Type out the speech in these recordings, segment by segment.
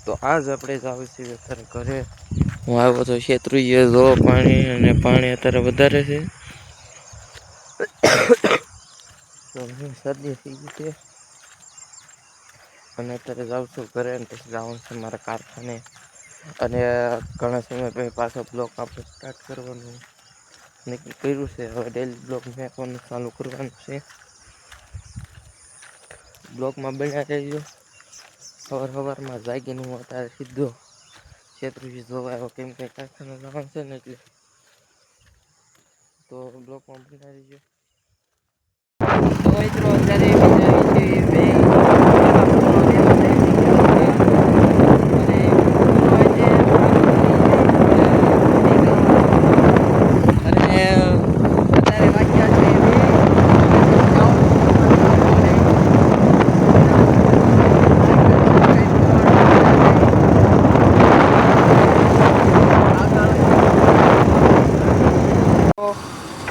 તો આજ આપણે જાવ છીએ અત્યારે ઘરે. હું આવ્યો તો શેત્રુંજે જો પાણી અને પાણી અત્યારે વધારે છે. તો શરદી થઈ ગઈ છે અને અત્યારે જાઉં છું ઘરે પછી જવાનું છે મારા કારખાને. અને ઘણા સમય પછી પાછો બ્લોક આપણે સ્ટાર્ટ કરવાનું નક્કી કર્યું છે. હવે ડેલી બ્લોક નાખવાનું ચાલુ કરવાનું છે. બ્લોકમાં બન્યા રહેજો. સવારમાં જાગીને હું અત્યારે સીધો શેત્રુંજે જોવા આવ્યો કેમ કે કારખાને જવાનું છે ને એટલે. તો બ્લોકમાં બન્યા રહેજો. તો મિત્રો અત્યારે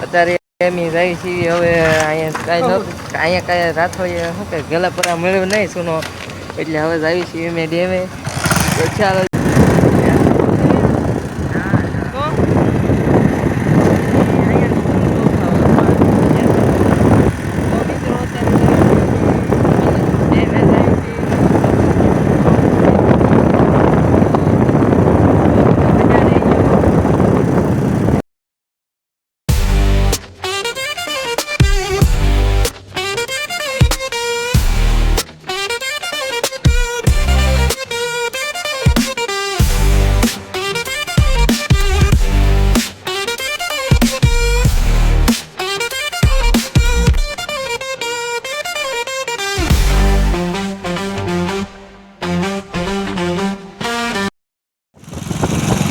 અત્યારે એમ જાય છે હવે અહીંયા કાંઈ રાતો શું કે ગલાપરા મળ્યું નહીં સુનો એટલે હવે જાય છે મેં ડેમે. તો ચાલો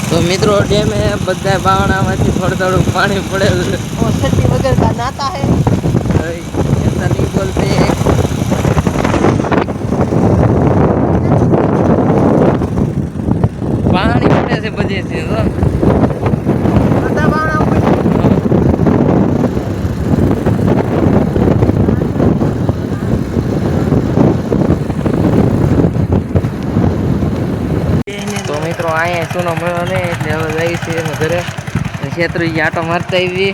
તો મિત્રો ડેમે બધા બાવણામાંથી થોડું થોડું પાણી પડે છે. छतरी वगैरह का नाता है ऐसा नहीं बोलते. પાણી પડે છે બધે છે બધા બાવણા ઉપર તો મિત્રો અહીંયા સુનો મળ્યો ને એટલે હવે જાય છે એના ઘરે. શેત્રુંજે આટો મારતા આવી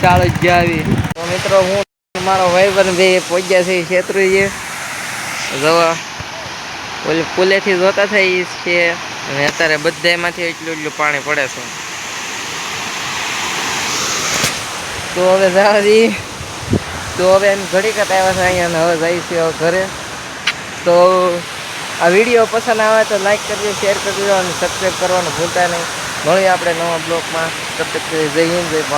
ચાલો જ આવી. તો મિત્રો હું મારો ભાઈબંધ બે પહોંચ્યા છે શેત્રુંજે જવા ઓલી પુલેથી જોતા થઈ છે અને અત્યારે બધામાંથી એટલું પાણી પડે છે. તો હવે જાવી તો હવે એમ ઘડીક આવ્યા છે અહીંયા હવે જાય છે ઘરે. તો આ વિડીયો પસંદ આવે તો લાઈક કરજો, શેર કરજો અને સબસ્ક્રાઈબ કરવાનું ભૂલતા નહીં. મળીએ આપણે નવા બ્લોગમાં. તબ તક જય હિન્દ જય ભારત.